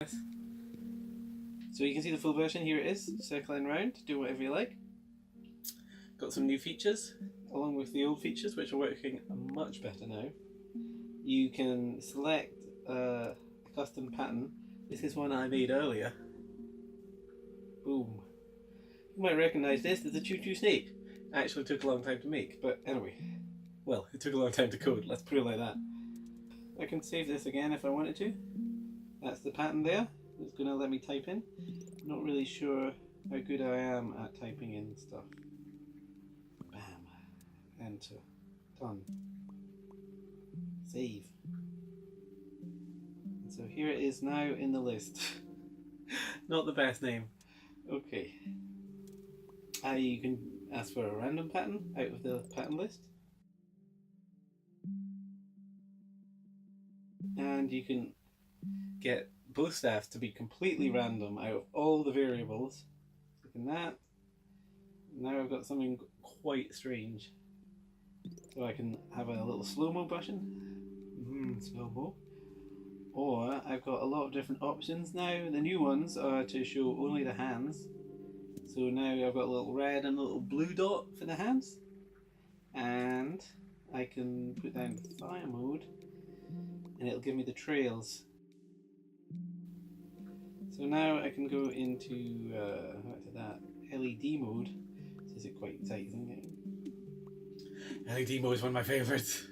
So you can see the full version, here it is, circling around, do whatever you like. Got some new features, along with the old features, which are working much better now. You can select a custom pattern. This is one I made earlier. Boom. You might recognise this as a choo-choo snake. Actually took a long time to make, but anyway. Well, it took a long time to code, let's put it like that. I can save this again if I wanted to. That's the pattern there. It's going to let me type in. Not really sure how good I am at typing in stuff. Bam. Enter. Done. Save. And so here it is now in the list. Not the best name. Okay. You can ask for a random pattern out of the pattern list. And you can get both staffs to be completely random out of all the variables. Click on that. Now I've got something quite strange. So I can have a little slow-mo button. Slow-mo. Or I've got a lot of different options now. The new ones are to show only the hands. So now I've got a little red and a little blue dot for the hands. And I can put down fire mode and it'll give me the trails. So now I can go into that LED mode. This is quite exciting. LED mode is one of my favourites.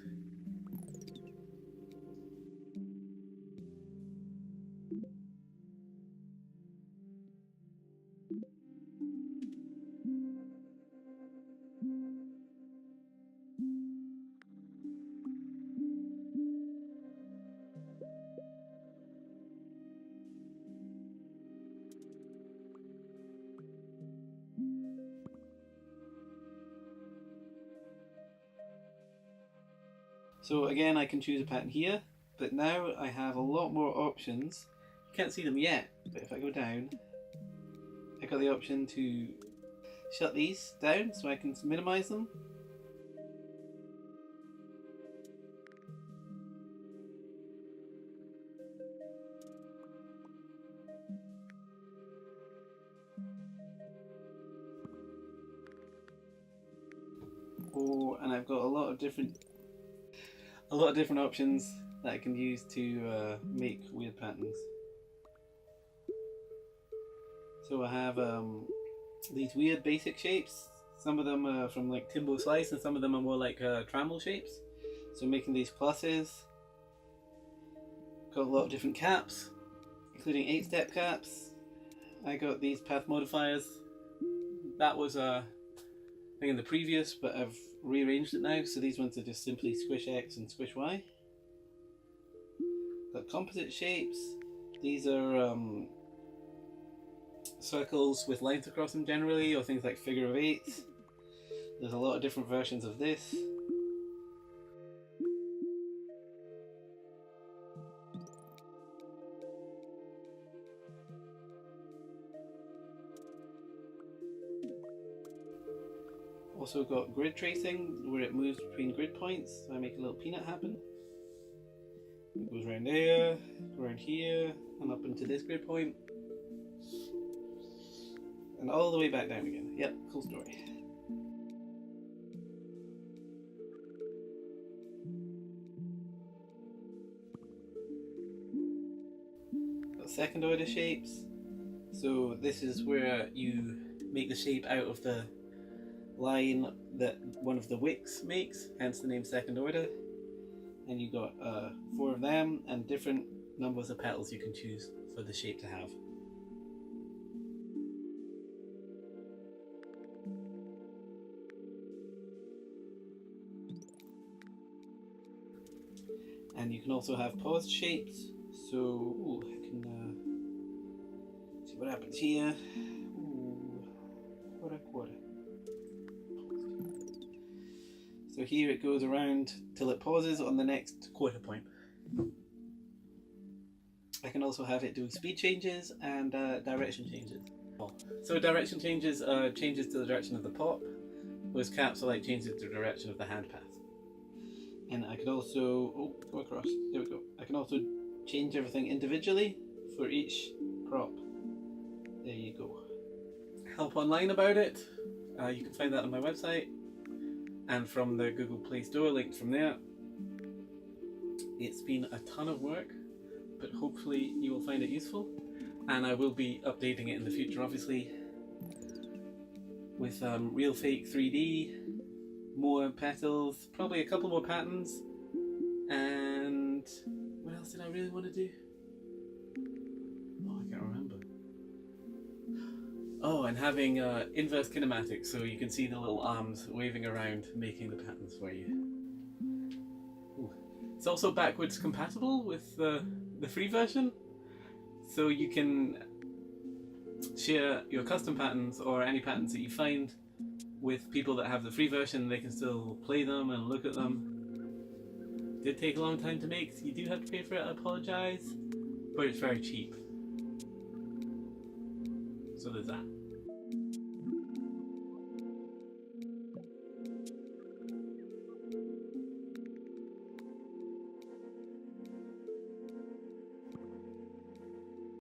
So again, I can choose a pattern here, but now I have a lot more options. You can't see them yet, but if I go down, I got the option to shut these down so I can minimize them. And I've got a lot of different options that I can use to make weird patterns. So I have these weird basic shapes. Some of them are from like Timbo Slice and some of them are more like trammel shapes. So making these pluses. Got a lot of different caps, including 8-step caps. I got these path modifiers. That was a thing in the previous, but I've rearranged it now, so these ones are just simply squish X and squish Y. Got composite shapes. These are circles with lines across them generally, or things like figure of eights. There's a lot of different versions of this. Also got grid tracing, where it moves between grid points, so I make a little peanut happen. It goes around there, around here, and up into this grid point. And all the way back down again. Yep, cool story. Got second order shapes. So this is where you make the shape out of the line that one of the wicks makes, hence the name second order. And you got 4 of them and different numbers of petals you can choose for the shape to have. And you can also have paused shapes. So I can see what happens here. Quarter. So here it goes around till it pauses on the next quarter point. I can also have it do speed changes and direction changes. So direction changes are changes to the direction of the pop, whereas caps are like changes to the direction of the hand path. And I can also, go across, there we go. I can also change everything individually for each prop. There you go. Help online about it. You can find that on my website and from the Google Play Store, linked from there. It's been a ton of work, but hopefully you will find it useful, and I will be updating it in the future, obviously, with real fake 3D, more petals, probably a couple more patterns, and what else did I really want to do? Oh, I can't remember. Oh, and having inverse kinematics, so you can see the little arms waving around, making the patterns for you. Ooh. It's also backwards compatible with the free version, so you can share your custom patterns or any patterns that you find with people that have the free version. They can still play them and look at them. It did take a long time to make, so you do have to pay for it, I apologise, but it's very cheap. So there's that.